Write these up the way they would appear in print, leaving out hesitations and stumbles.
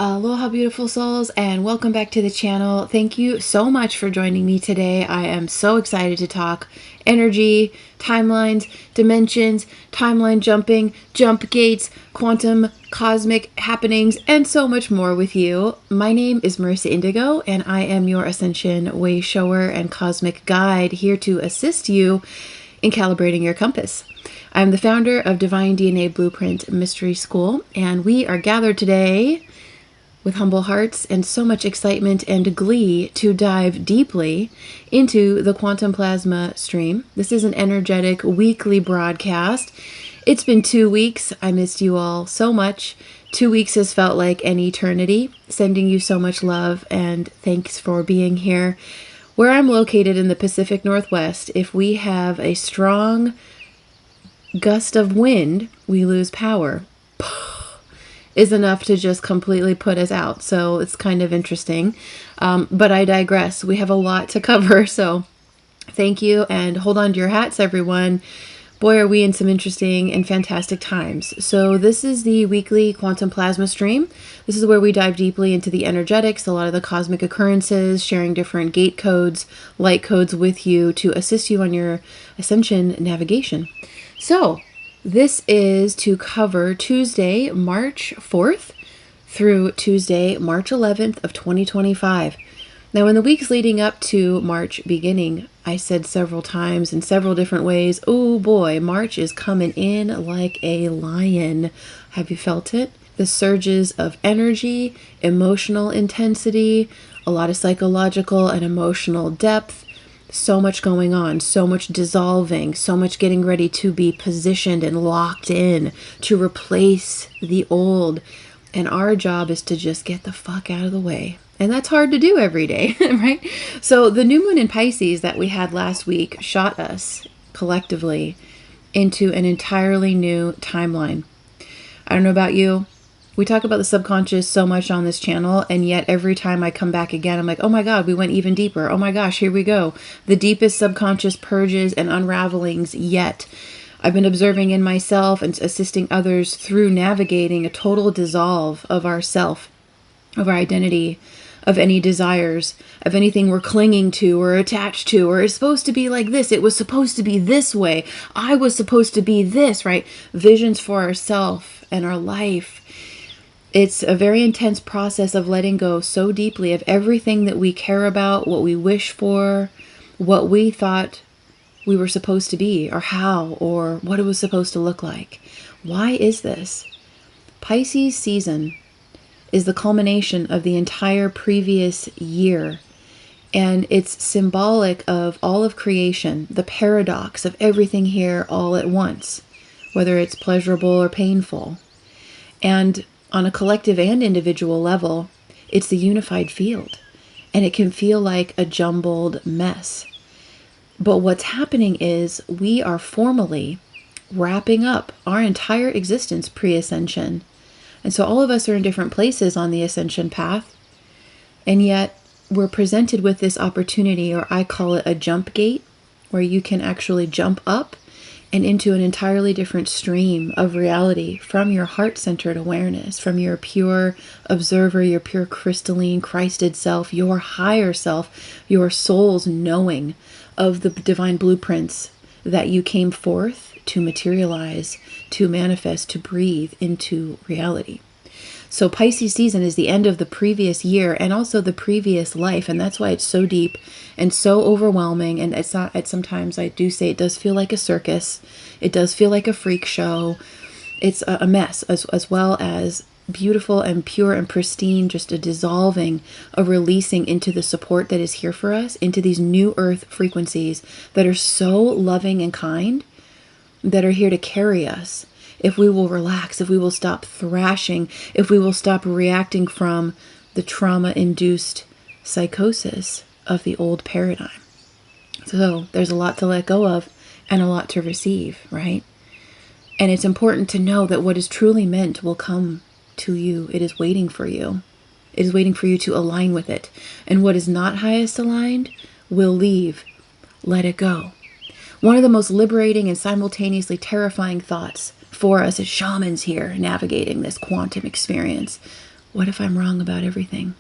Aloha beautiful souls, and welcome back to the channel. Thank you so much for joining me today. I am so excited to talk energy, timelines, dimensions, timeline jumping, jump gates, quantum, cosmic happenings, and so much more with you. My name is Marissa Indigo, and I am your ascension way shower and cosmic guide, here to assist you in calibrating your compass. I'm the founder of Divine DNA Blueprint Mystery School, and we are gathered today with humble hearts and so much excitement and glee to dive deeply into the quantum plasma stream. This is an energetic weekly broadcast. It's been 2 weeks. I missed you all so much. 2 weeks has felt like an eternity. Sending you so much love and thanks for being here. Where I'm located in the Pacific Northwest, if we have a strong gust of wind, we lose power. Is enough to just completely put us out. So it's kind of interesting. But I digress. We have a lot to cover. So thank you, and hold on to your hats, everyone. Boy, are we in some interesting and fantastic times. So this is the weekly quantum plasma stream. This is where we dive deeply into the energetics, a lot of the cosmic occurrences, sharing different gate codes, light codes with you to assist you on your ascension navigation. So this is to cover Tuesday, March 4th through Tuesday, March 11th of 2025. Now, in the weeks leading up to March beginning, I said several times in several different ways, oh boy, March is coming in like a lion. Have you felt it? The surges of energy, emotional intensity, a lot of psychological and emotional depth. So much going on, so much dissolving, so much getting ready to be positioned and locked in to replace the old. And our job is to just get the fuck out of the way. And that's hard to do every day, right? So the new moon in Pisces that we had last week shot us collectively into an entirely new timeline. I don't know about you. We talk about the subconscious so much on this channel, and yet every time I come back again, I'm like, oh my God, we went even deeper. Oh my gosh, here we go. The deepest subconscious purges and unravelings yet. I've been observing in myself and assisting others through navigating a total dissolve of our self, of our identity, of any desires, of anything we're clinging to or attached to, or it's supposed to be like this. It was supposed to be this way. I was supposed to be this, right? Visions for ourself and our life. It's a very intense process of letting go so deeply of everything that we care about, what we wish for, what we thought we were supposed to be, or how, or what it was supposed to look like. Why is this? Pisces season is the culmination of the entire previous year, and it's symbolic of all of creation, the paradox of everything here all at once, whether it's pleasurable or painful. And on a collective and individual level, it's the unified field, and it can feel like a jumbled mess. But what's happening is we are formally wrapping up our entire existence pre-ascension. And so all of us are in different places on the ascension path, and yet we're presented with this opportunity, or I call it a jump gate, where you can actually jump up and into an entirely different stream of reality from your heart-centered awareness, from your pure observer, your pure crystalline Christed self, your higher self, your soul's knowing of the divine blueprints that you came forth to materialize, to manifest, to breathe into reality. So Pisces season is the end of the previous year and also the previous life. And that's why it's so deep and so overwhelming. And it's not, sometimes I do say it does feel like a circus. It does feel like a freak show. It's a mess, as well as beautiful and pure and pristine, just a dissolving, a releasing into the support that is here for us, into these new earth frequencies that are so loving and kind, that are here to carry us. If we will relax, if we will stop thrashing, if we will stop reacting from the trauma-induced psychosis of the old paradigm. So there's a lot to let go of and a lot to receive, right? And it's important to know that what is truly meant will come to you. It is waiting for you. It is waiting for you to align with it. And what is not highest aligned will leave. Let it go. One of the most liberating and simultaneously terrifying thoughts for us as shamans here navigating this quantum experience What if I'm wrong about everything?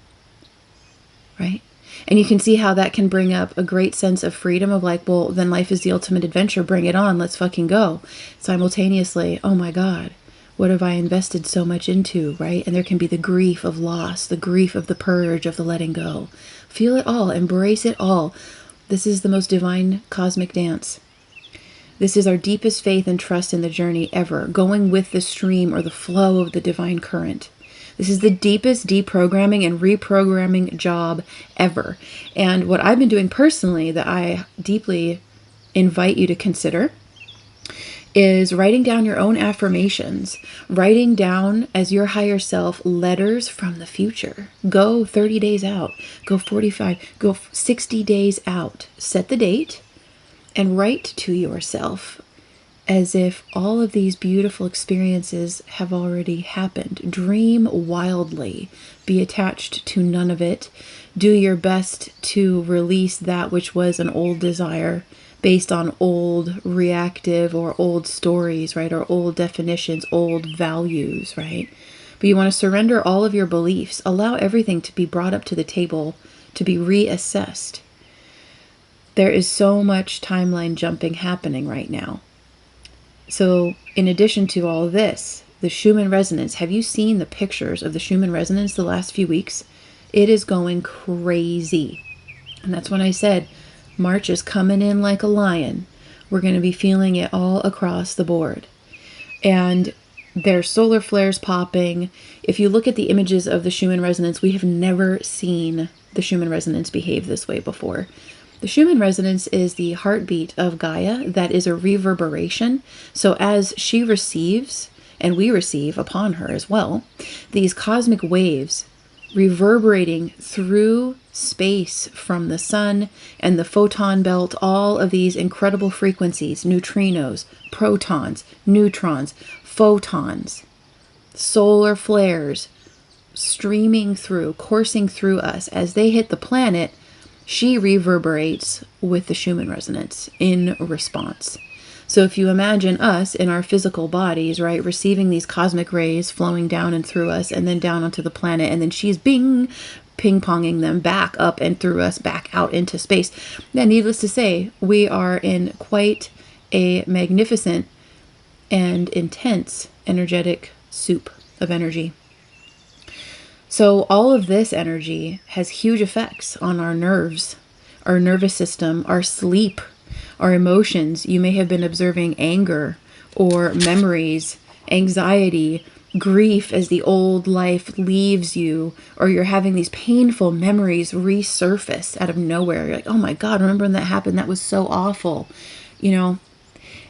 Right? And you can see how that can bring up a great sense of freedom of like, well, then life is the ultimate adventure. Bring it on. Let's fucking go. Simultaneously, oh my God, what have I invested so much into, right? And there can be the grief of loss, the grief of the purge, of the letting go. Feel it all. Embrace it all. This is the most divine cosmic dance. This is our deepest faith and trust in the journey ever, going with the stream or the flow of the divine current. This is the deepest deprogramming and reprogramming job ever. And what I've been doing personally that I deeply invite you to consider is writing down your own affirmations, writing down as your higher self letters from the future. Go 30 days out, go 45, go 60 days out. Set the date and write to yourself as if all of these beautiful experiences have already happened. Dream wildly. Be attached to none of it. Do your best to release that which was an old desire based on old reactive or old stories, right? Or old definitions, old values, right? But you want to surrender all of your beliefs. Allow everything to be brought up to the table, to be reassessed. There is so much timeline jumping happening right now. So in addition to all this, the Schumann resonance, have you seen the pictures of the Schumann resonance the last few weeks? It is going crazy. And that's when I said, March is coming in like a lion. We're going to be feeling it all across the board. And there's solar flares popping. If you look at the images of the Schumann resonance, we have never seen the Schumann resonance behave this way before. The Schumann resonance is the heartbeat of Gaia that is a reverberation. So as she receives, and we receive upon her as well, these cosmic waves reverberating through space from the sun and the photon belt, all of these incredible frequencies, neutrinos, protons, neutrons, photons, solar flares streaming through, coursing through us as they hit the planet. She reverberates with the Schumann resonance in response. So if you imagine us in our physical bodies, right, receiving these cosmic rays flowing down and through us and then down onto the planet, and then she's ping-ponging them back up and through us back out into space. Then needless to say, we are in quite a magnificent and intense energetic soup of energy. So all of this energy has huge effects on our nerves, our nervous system, our sleep, our emotions. You may have been observing anger or memories, anxiety, grief as the old life leaves you, or you're having these painful memories resurface out of nowhere. You're like, oh my God, remember when that happened? That was so awful, you know?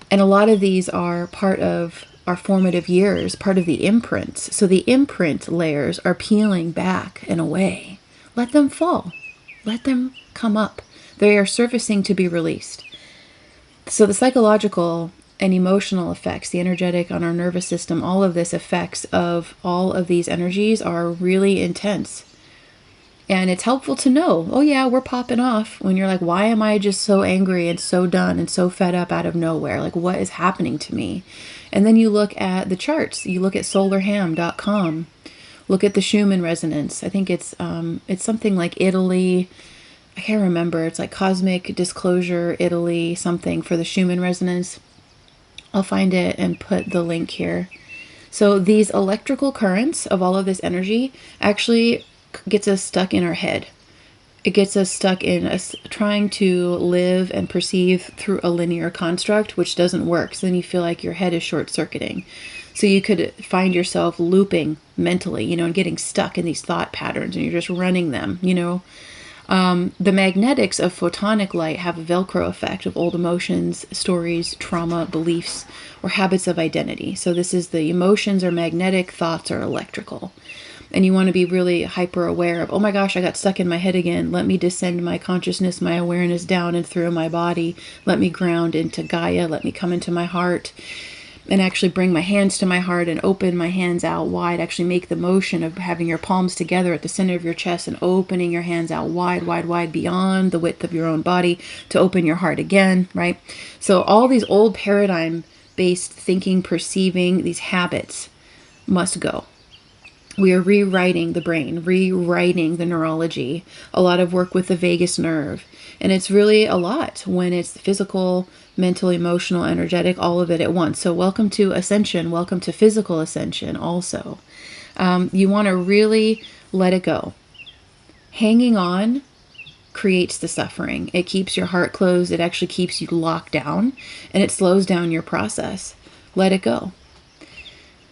And a lot of these are part of our formative years, part of the imprints. So the imprint layers are peeling back and away. Let them fall. Let them come up. They are surfacing to be released. So the psychological and emotional effects, the energetic on our nervous system, all of this effects of all of these energies are really intense. And it's helpful to know, oh yeah, we're popping off, when you're like, why am I just so angry and so done and so fed up out of nowhere? Like, what is happening to me? And then you look at the charts. You look at solarham.com. Look at the Schumann resonance. I think it's something like Italy. I can't remember. It's like Cosmic Disclosure Italy something for the Schumann resonance. I'll find it and put the link here. So these electrical currents of all of this energy actually gets us stuck in our head. It gets us stuck in us trying to live and perceive through a linear construct, which doesn't work. So then you feel like your head is short-circuiting. So you could find yourself looping mentally, you know, and getting stuck in these thought patterns, and you're just running them, you know. The magnetics of photonic light have a Velcro effect of old emotions, stories, trauma, beliefs, or habits of identity. So this is the emotions are magnetic, thoughts are electrical. And you want to be really hyper aware of, oh my gosh, I got stuck in my head again. Let me descend my consciousness, my awareness down and through my body. Let me ground into Gaia. Let me come into my heart and actually bring my hands to my heart and open my hands out wide. Actually make the motion of having your palms together at the center of your chest and opening your hands out wide, wide, wide beyond the width of your own body to open your heart again, right? So all these old paradigm-based thinking, perceiving, these habits must go. We are rewriting the brain, rewriting the neurology, a lot of work with the vagus nerve. And it's really a lot when it's physical, mental, emotional, energetic, all of it at once. So welcome to ascension. Welcome to physical ascension also. You want to really let it go. Hanging on creates the suffering. It keeps your heart closed. It actually keeps you locked down, and it slows down your process. Let it go.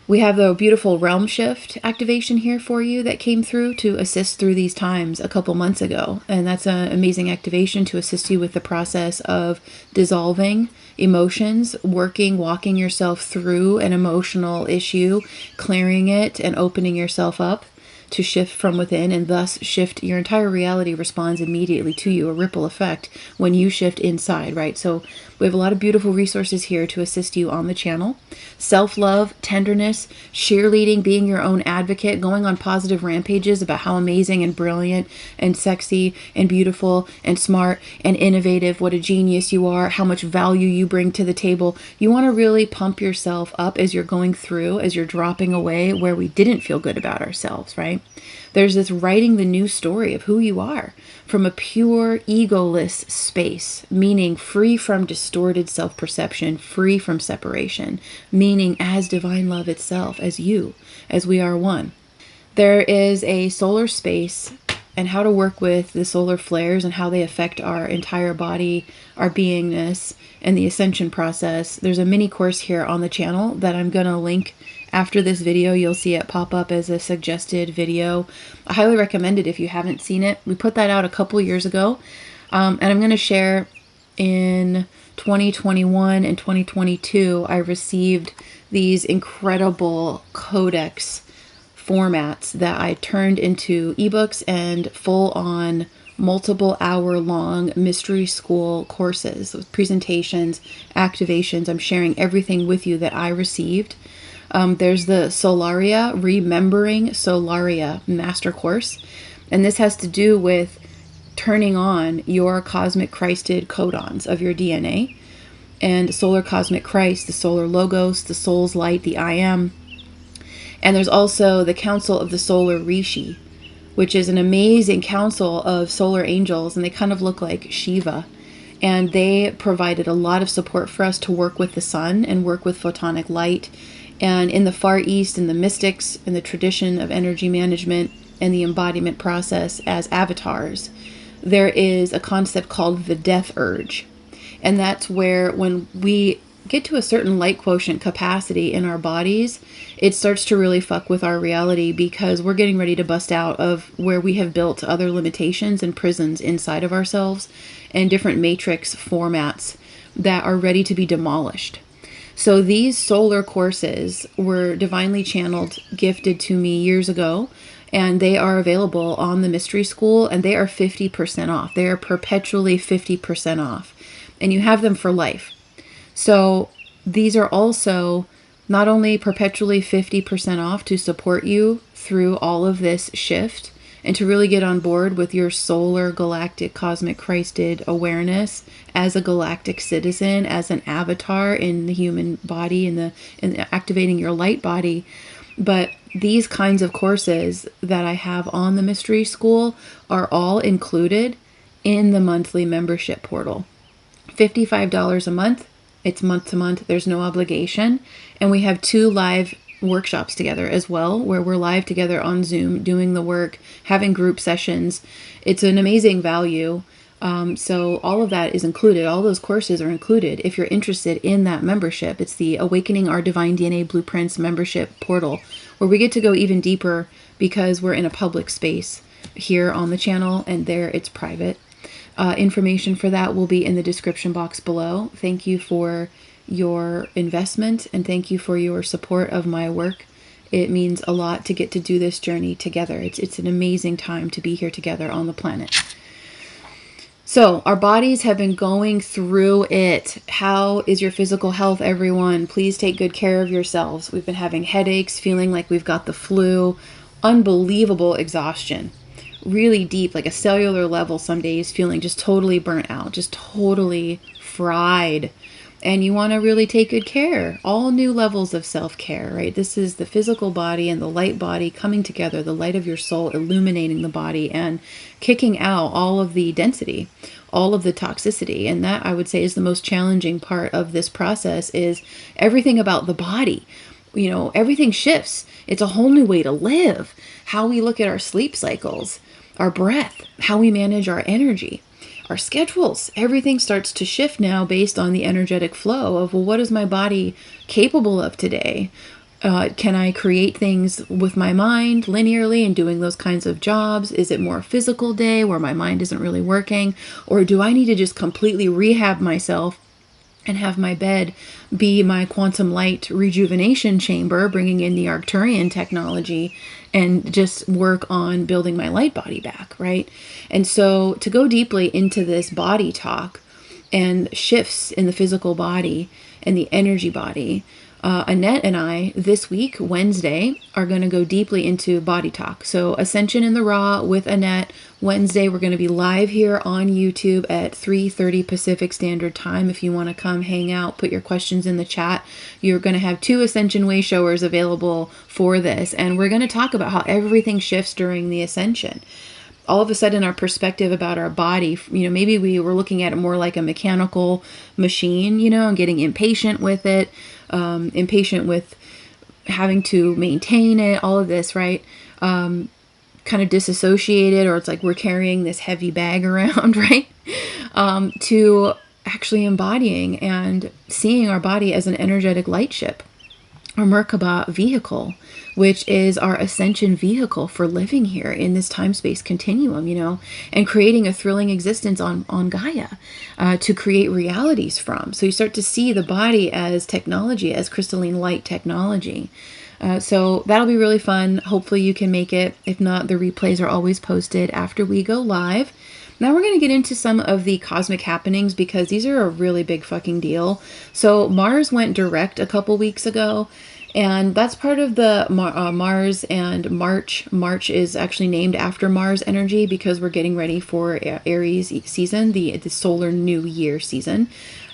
We have the beautiful realm shift activation here for you that came through to assist through these times a couple months ago. And that's an amazing activation to assist you with the process of dissolving emotions, walking yourself through an emotional issue, clearing it and opening yourself up to shift from within, and thus shift your entire reality responds immediately to you, a ripple effect when you shift inside, right? So we have a lot of beautiful resources here to assist you on the channel. Self-love, tenderness, cheerleading, being your own advocate, going on positive rampages about how amazing and brilliant and sexy and beautiful and smart and innovative, what a genius you are, how much value you bring to the table. You want to really pump yourself up as you're going through, as you're dropping away where we didn't feel good about ourselves, right? There's this writing the new story of who you are from a pure egoless space, meaning free from distorted self-perception, free from separation, meaning as divine love itself, as you, as we are one. There is a solar space and how to work with the solar flares and how they affect our entire body, our beingness, and the ascension process. There's a mini course here on the channel that I'm going to link after this video. You'll see it pop up as a suggested video. I highly recommend it if you haven't seen it. We put that out a couple years ago, and I'm going to share in 2021 and 2022, I received these incredible codex formats that I turned into ebooks and full-on multiple hour-long mystery school courses with presentations, activations. I'm sharing everything with you that I received. There's the Solaria, Remembering Solaria Master Course, and this has to do with turning on your cosmic Christed codons of your DNA, and solar cosmic Christ, the solar logos, the soul's light, the I am. And there's also the Council of the Solar Rishi, which is an amazing council of solar angels, and they kind of look like Shiva. And they provided a lot of support for us to work with the sun and work with photonic light. And in the Far East, in the mystics, in the tradition of energy management and the embodiment process as avatars, there is a concept called the death urge. And that's where when we get to a certain light quotient capacity in our bodies, it starts to really fuck with our reality, because we're getting ready to bust out of where we have built other limitations and prisons inside of ourselves and different matrix formats that are ready to be demolished. So these solar courses were divinely channeled, gifted to me years ago, and they are available on the Mystery School, and they are 50% off. They are perpetually 50% off, and you have them for life. So these are also not only perpetually 50% off to support you through all of this shift and to really get on board with your solar galactic cosmic Christed awareness as a galactic citizen, as an avatar in the human body, in activating your light body. But these kinds of courses that I have on the Mystery School are all included in the monthly membership portal. $55 a month. It's month to month. There's no obligation. And we have 2 live workshops together as well, where we're live together on Zoom, doing the work, having group sessions. It's an amazing value. So all of that is included. All those courses are included if you're interested in that membership. It's the Awakening Our Divine DNA Blueprints membership portal, where we get to go even deeper because we're in a public space here on the channel, and there it's private. Information for that will be in the description box below. Thank you for your investment, and thank you for your support of my work. It means a lot to get to do this journey together. It's an amazing time to be here together on the planet. So our bodies have been going through it. How is your physical health, everyone? Please take good care of yourselves. We've been having headaches, feeling like we've got the flu, unbelievable exhaustion. Really deep, like a cellular level some days, feeling just totally burnt out, just totally fried. and you want to really take good care. All new levels of self-care, right? This is the physical body and the light body coming together, the light of your soul illuminating the body and kicking out all of the density, all of the toxicity. And that, I would say, is the most challenging part of this process, is everything about the body. You know, everything shifts. It's a whole new way to live. How we look at our sleep cycles, our breath, how we manage our energy, our schedules. Everything starts to shift now based on the energetic flow of, well, what is my body capable of today? Can I create things with my mind linearly and doing those kinds of jobs? Is it more a physical day where my mind isn't really working? Or do I need to just completely rehab myself and have my bed be my quantum light rejuvenation chamber, bringing in the Arcturian technology, and just work on building my light body back, right? And so to go deeply into this body talk and shifts in the physical body and the energy body, Annette and I this week, Wednesday, are going to go deeply into body talk. So Ascension in the Raw with Annette. Wednesday, we're going to be live here on YouTube at 3:30 Pacific Standard Time. If you want to come hang out, put your questions in the chat. You're going to have 2 Ascension Way showers available for this. And we're going to talk about how everything shifts during the Ascension. All of a sudden, our perspective about our body, you know, maybe we were looking at it more like a mechanical machine, you know, and getting impatient with it, impatient with having to maintain it, all of this, right? Kind of disassociated, or it's like we're carrying this heavy bag around, right? To actually embodying and seeing our body as an energetic light ship, or Merkaba vehicle, which is our ascension vehicle for living here in this time-space continuum, you know, and creating a thrilling existence on Gaia to create realities from. So you start to see the body as technology, as crystalline light technology. So that'll be really fun. Hopefully you can make it. If not, the replays are always posted after we go live. Now we're going to get into some of the cosmic happenings, because these are a really big fucking deal. So Mars went direct a couple weeks ago, and that's part of the Mars and March. March is actually named after Mars energy, because we're getting ready for Aries season, the solar new year season.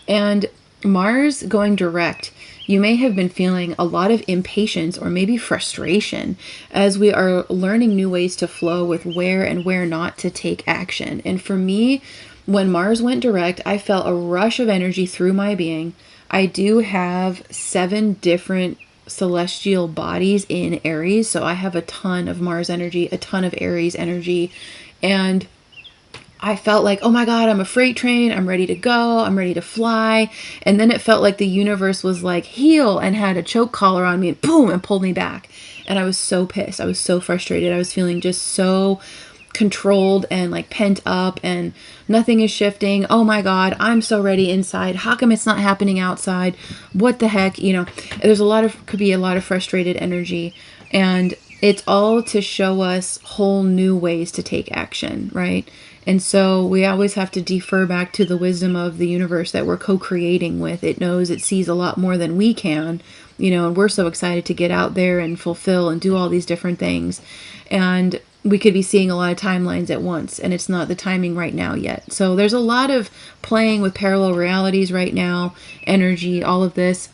And Mars going direct, you may have been feeling a lot of impatience or maybe frustration as we are learning new ways to flow with where and where not to take action. And for me, when Mars went direct, I felt a rush of energy through my being. I do have 7 different celestial bodies in Aries, so I have a ton of Mars energy, a ton of Aries energy, and I felt like, oh my God, I'm a freight train. I'm ready to go. I'm ready to fly. And then it felt like the universe was like, heal, and had a choke collar on me and boom, and pulled me back. And I was so pissed. I was so frustrated. I was feeling just so controlled and like pent up, and nothing is shifting. Oh my God, I'm so ready inside. How come it's not happening outside? What the heck? You know, could be a lot of frustrated energy, and it's all to show us whole new ways to take action, right? And so we always have to defer back to the wisdom of the universe that we're co-creating with. It knows, it sees a lot more than we can, you know, and we're so excited to get out there and fulfill and do all these different things. And we could be seeing a lot of timelines at once, and it's not the timing right now yet. So there's a lot of playing with parallel realities right now, energy, all of this.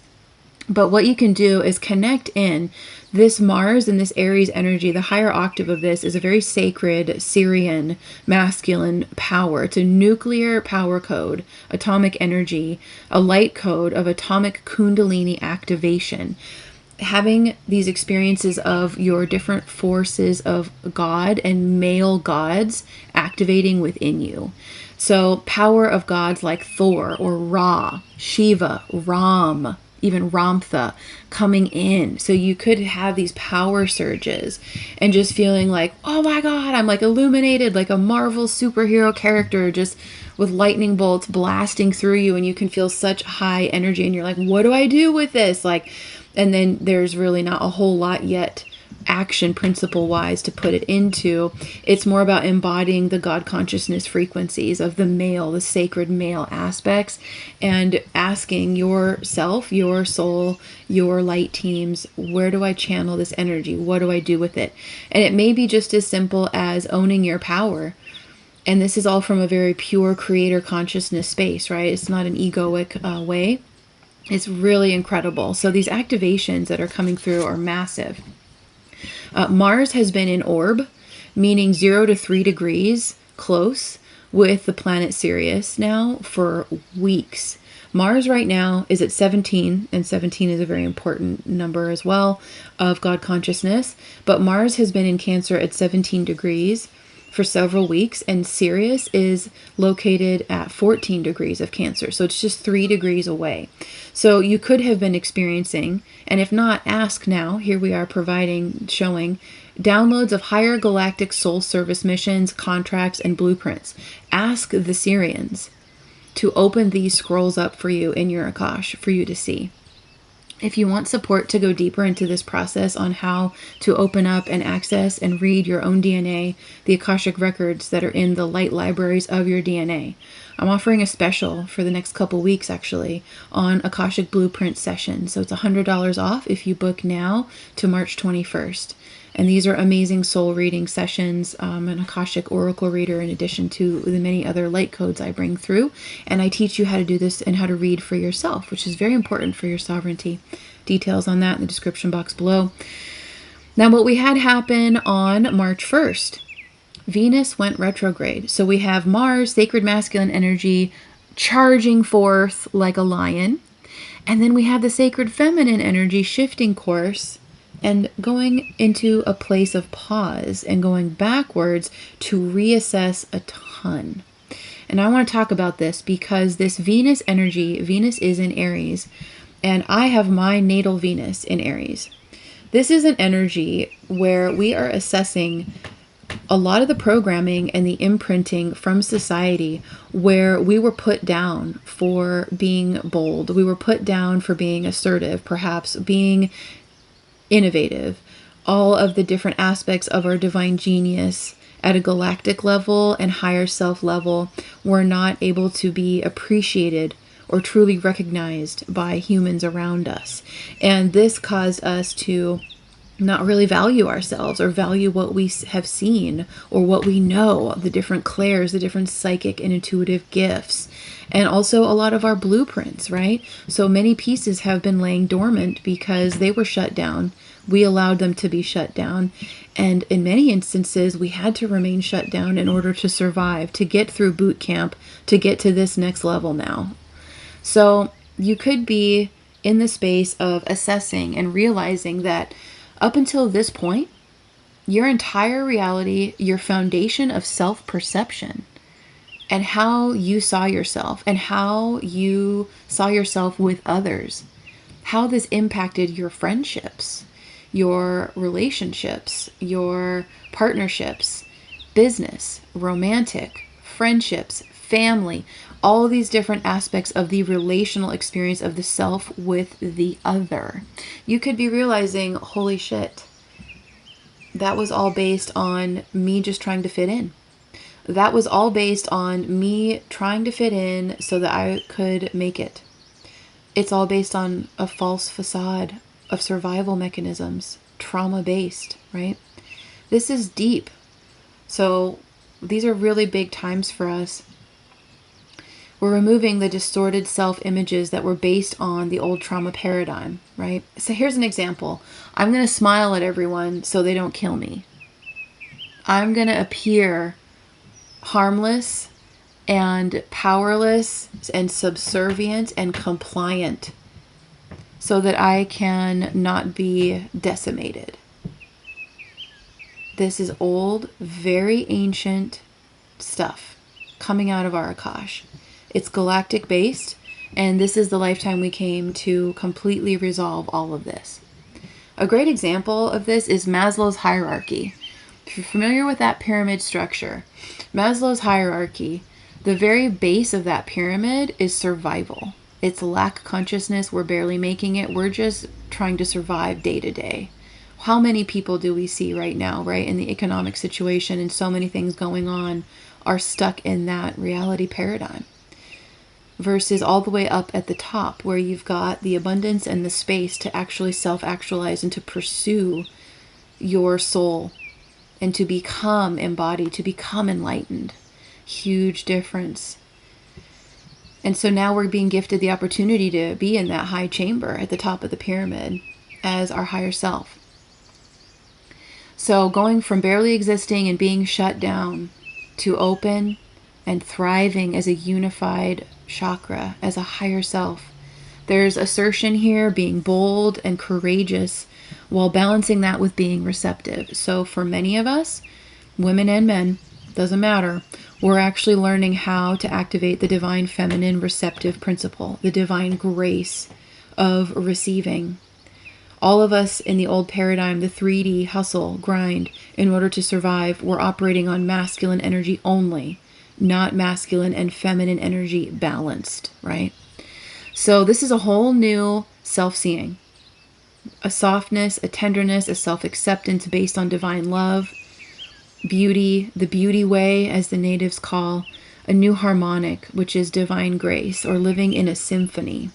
But what you can do is connect in this Mars and this Aries energy. The higher octave of this is a very sacred Syrian masculine power. It's a nuclear power code, atomic energy, a light code of atomic kundalini activation. Having these experiences of your different forces of God and male gods activating within you. So power of gods like Thor or Ra, Shiva, Ram, even Ramtha coming in. So you could have these power surges and just feeling like, oh my God, I'm like illuminated like a Marvel superhero character, just with lightning bolts blasting through you, and you can feel such high energy, and you're like, what do I do with this? Like, and then there's really not a whole lot yet action principle wise to put it into. It's more about embodying the God consciousness frequencies of the male, the sacred male aspects, and asking yourself, your soul, your light teams, where do I channel this energy? What do I do with it? And it may be just as simple as owning your power. And this is all from a very pure creator consciousness space, right? It's not an egoic way. It's really incredible. So these activations that are coming through are massive. Mars has been in orb, meaning 0 to 3 degrees close with the planet Sirius now for weeks. Mars right now is at 17, and 17 is a very important number as well of God consciousness. But Mars has been in Cancer at 17 degrees for several weeks, and Sirius is located at 14 degrees of Cancer. So it's just 3 degrees away. So you could have been experiencing, and if not, ask now. Here we are showing downloads of higher galactic soul service missions, contracts, and blueprints. Ask the Sirians to open these scrolls up for you in your Akash for you to see. If you want support to go deeper into this process on how to open up and access and read your own DNA, the Akashic records that are in the light libraries of your DNA, I'm offering a special for the next couple weeks actually on Akashic Blueprint session. So it's $100 off if you book now to March 21st. And these are amazing soul reading sessions, an Akashic Oracle reader in addition to the many other light codes I bring through. And I teach you how to do this and how to read for yourself, which is very important for your sovereignty. Details on that in the description box below. Now, what we had happen on March 1st, Venus went retrograde. So we have Mars, sacred masculine energy, charging forth like a lion. And then we have the sacred feminine energy shifting course and going into a place of pause and going backwards to reassess a ton. And I want to talk about this because this Venus energy, Venus is in Aries, and I have my natal Venus in Aries. This is an energy where we are assessing a lot of the programming and the imprinting from society where we were put down for being bold. We were put down for being assertive, perhaps being innovative. All of the different aspects of our divine genius at a galactic level and higher self level were not able to be appreciated or truly recognized by humans around us. And this caused us to not really value ourselves or value what we have seen or what we know, the different clairs, the different psychic and intuitive gifts, and also a lot of our blueprints, right? So many pieces have been laying dormant because they were shut down. We allowed them to be shut down. And in many instances, we had to remain shut down in order to survive, to get through boot camp, to get to this next level now. So you could be in the space of assessing and realizing that up until this point, your entire reality, your foundation of self-perception, and how you saw yourself and how you saw yourself with others, how this impacted your friendships, your relationships, your partnerships, business, romantic, friendships, family, all these different aspects of the relational experience of the self with the other. You could be realizing, holy shit, that was all based on me just trying to fit in. That was all based on me trying to fit in so that I could make it. It's all based on a false facade of survival mechanisms, trauma-based, right? This is deep. So these are really big times for us. We're removing the distorted self-images that were based on the old trauma paradigm, right? So here's an example. I'm going to smile at everyone so they don't kill me. I'm going to appear harmless and powerless and subservient and compliant so that I can not be decimated. This is old, very ancient stuff coming out of our Akash. It's galactic based, and this is the lifetime we came to completely resolve all of this. A great example of this is Maslow's hierarchy. If you're familiar with that pyramid structure, Maslow's hierarchy, the very base of that pyramid is survival. It's lack consciousness. We're barely making it. We're just trying to survive day to day. How many people do we see right now, right, in the economic situation and so many things going on are stuck in that reality paradigm? Versus all the way up at the top where you've got the abundance and the space to actually self-actualize and to pursue your soul and to become embodied, to become enlightened. Huge difference. And so now we're being gifted the opportunity to be in that high chamber at the top of the pyramid as our higher self. So going from barely existing and being shut down to open and thriving as a unified chakra, as a higher self. There's assertion here, being bold and courageous, while balancing that with being receptive. So for many of us, women and men, doesn't matter, we're actually learning how to activate the divine feminine receptive principle, the divine grace of receiving. All of us in the old paradigm, the 3D hustle, grind, in order to survive, we're operating on masculine energy only, not masculine and feminine energy balanced, right? So this is a whole new self-seeing, a softness, a tenderness, a self-acceptance based on divine love, beauty, the beauty way, as the natives call, a new harmonic, which is divine grace, or living in a symphony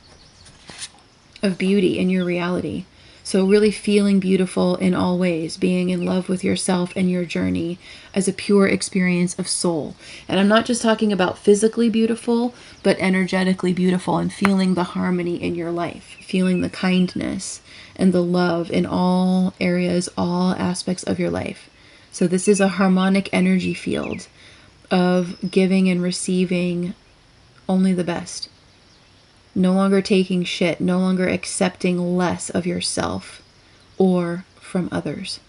of beauty in your reality. So really feeling beautiful in all ways, being in love with yourself and your journey as a pure experience of soul. And I'm not just talking about physically beautiful, but energetically beautiful, and feeling the harmony in your life, feeling the kindness and the love in all areas, all aspects of your life. So this is a harmonic energy field of giving and receiving only the best. No longer taking shit, no longer accepting less of yourself or from others.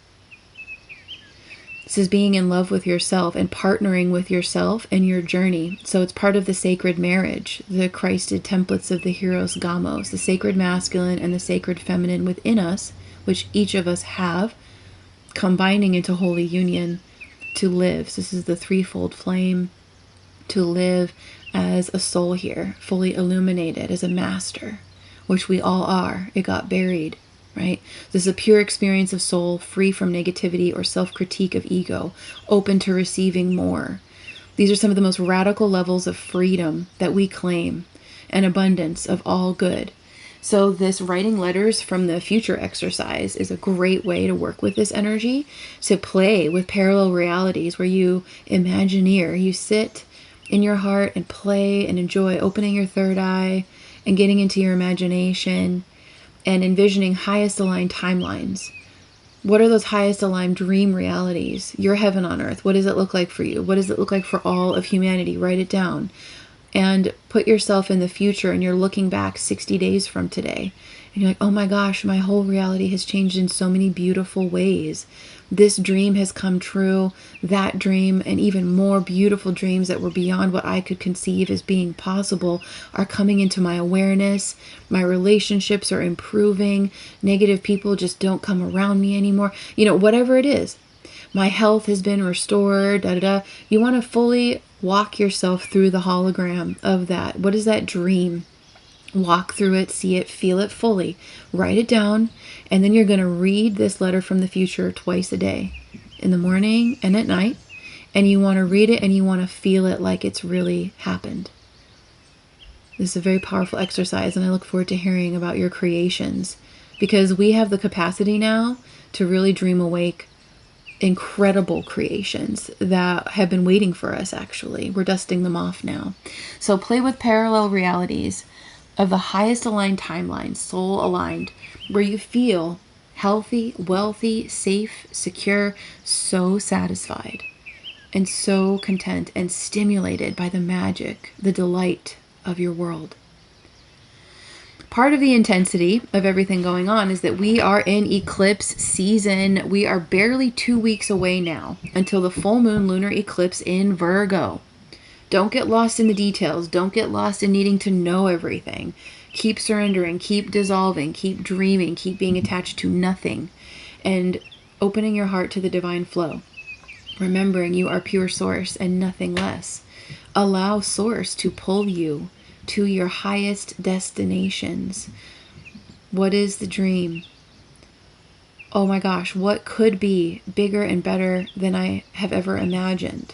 This is being in love with yourself and partnering with yourself and your journey. So it's part of the sacred marriage, the Christed templates of the Heroes Gamos, the sacred masculine and the sacred feminine within us, which each of us have, combining into holy union to live. So this is the threefold flame, to live as a soul here, fully illuminated as a master, which we all are. It got buried, right? This is a pure experience of soul, free from negativity or self-critique of ego, open to receiving more. These are some of the most radical levels of freedom that we claim, and abundance of all good. So this writing letters from the future exercise is a great way to work with this energy, to play with parallel realities where you imagineer, you sit in your heart and play and enjoy opening your third eye and getting into your imagination and envisioning highest aligned timelines. What are those highest aligned dream realities? Your heaven on earth. What does it look like for you? What does it look like for all of humanity? Write it down and put yourself in the future, and you're looking back 60 days from today. And you're like, oh my gosh, my whole reality has changed in so many beautiful ways. This dream has come true, that dream, and even more beautiful dreams that were beyond what I could conceive as being possible are coming into my awareness. My relationships are improving. Negative people just don't come around me anymore. You know, whatever it is. My health has been restored, da da da. You want to fully walk yourself through the hologram of that. What is that dream? Walk through it, see it, feel it fully. Write it down, and then you're going to read this letter from the future twice a day, in the morning and at night. And you want to read it and you want to feel it like it's really happened. This is a very powerful exercise, and I look forward to hearing about your creations, because we have the capacity now to really dream awake incredible creations that have been waiting for us, actually. We're dusting them off now. So play with parallel realities of the highest aligned timelines, soul aligned, where you feel healthy, wealthy, safe, secure, so satisfied, and so content and stimulated by the magic, the delight of your world. Part of the intensity of everything going on is that we are in eclipse season. We are barely 2 weeks away now until the full moon lunar eclipse in Virgo. Don't get lost in the details. Don't get lost in needing to know everything. Keep surrendering, keep dissolving, keep dreaming, keep being attached to nothing, and opening your heart to the divine flow. Remembering you are pure source and nothing less. Allow source to pull you to your highest destinations. What is the dream? Oh my gosh, what could be bigger and better than I have ever imagined?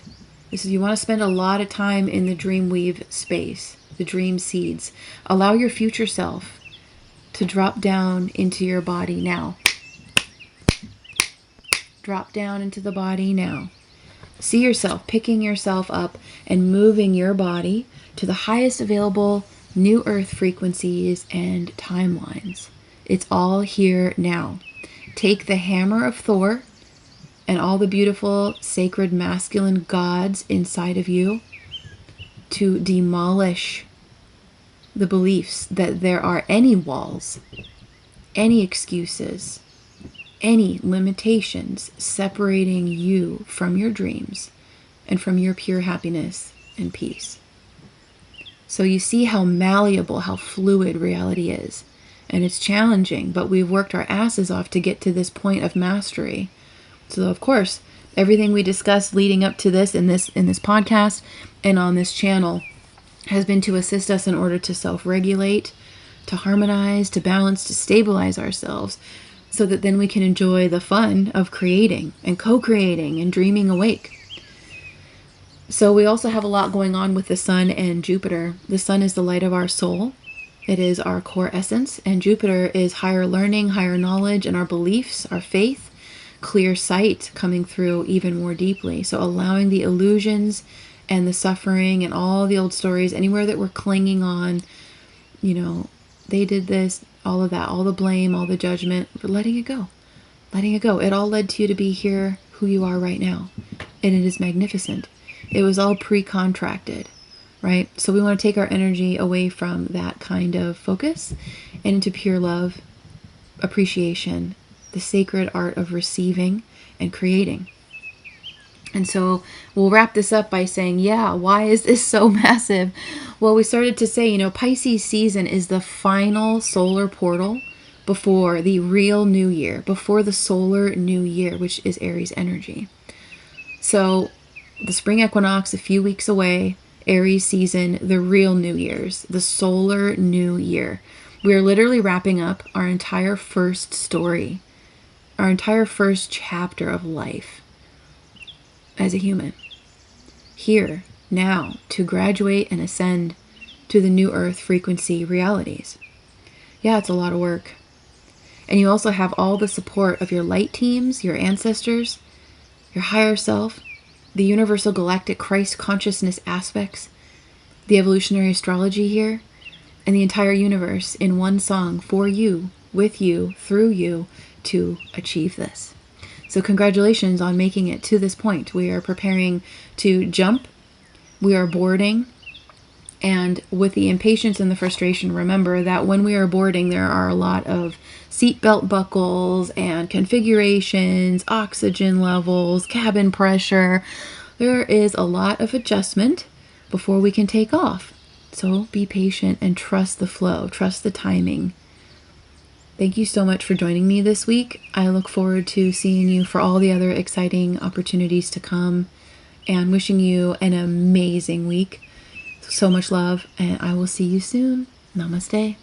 This is, you want to spend a lot of time in the dream weave space, the dream seeds. Allow your future self to drop down into your body now. Drop down into the body now. See yourself picking yourself up and moving your body to the highest available new earth frequencies and timelines. It's all here now. Take the hammer of Thor and all the beautiful sacred masculine gods inside of you to demolish the beliefs that there are any walls, any excuses, any limitations separating you from your dreams and from your pure happiness and peace. So you see how malleable, how fluid reality is. And it's challenging, but we've worked our asses off to get to this point of mastery. So of course, everything we discussed leading up to this in this podcast and on this channel has been to assist us in order to self-regulate, to harmonize, to balance, to stabilize ourselves, so that then we can enjoy the fun of creating and co-creating and dreaming awake. So we also have a lot going on with the sun and Jupiter. The sun is the light of our soul. It is our core essence. And Jupiter is higher learning, higher knowledge, and our beliefs, our faith, clear sight coming through even more deeply. So allowing the illusions and the suffering and all the old stories, anywhere that we're clinging on, they did this, all of that, all the blame, all the judgment, but letting it go. Letting it go. It all led to you to be here, who you are right now. And it is magnificent. It was all pre-contracted, right? So we want to take our energy away from that kind of focus and into pure love, appreciation, the sacred art of receiving and creating. And so we'll wrap this up by saying, why is this so massive? Well, we started to say, Pisces season is the final solar portal before the real new year, before the solar new year, which is Aries energy. So the spring equinox, a few weeks away, Aries season, the real New Year's, the solar new year. We're literally wrapping up our entire first story, our entire first chapter of life as a human, here, now, to graduate and ascend to the new earth frequency realities. Yeah, it's a lot of work. And you also have all the support of your light teams, your ancestors, your higher self, the universal galactic Christ consciousness aspects, the evolutionary astrology here, and the entire universe in one song for you, with you, through you, to achieve this. So congratulations on making it to this point. We are preparing to jump. We are boarding. And with the impatience and the frustration, remember that when we are boarding, there are a lot of seatbelt buckles and configurations, oxygen levels, cabin pressure. There is a lot of adjustment before we can take off. So be patient and trust the flow, trust the timing. Thank you so much for joining me this week. I look forward to seeing you for all the other exciting opportunities to come, and wishing you an amazing week. So much love, and I will see you soon. Namaste.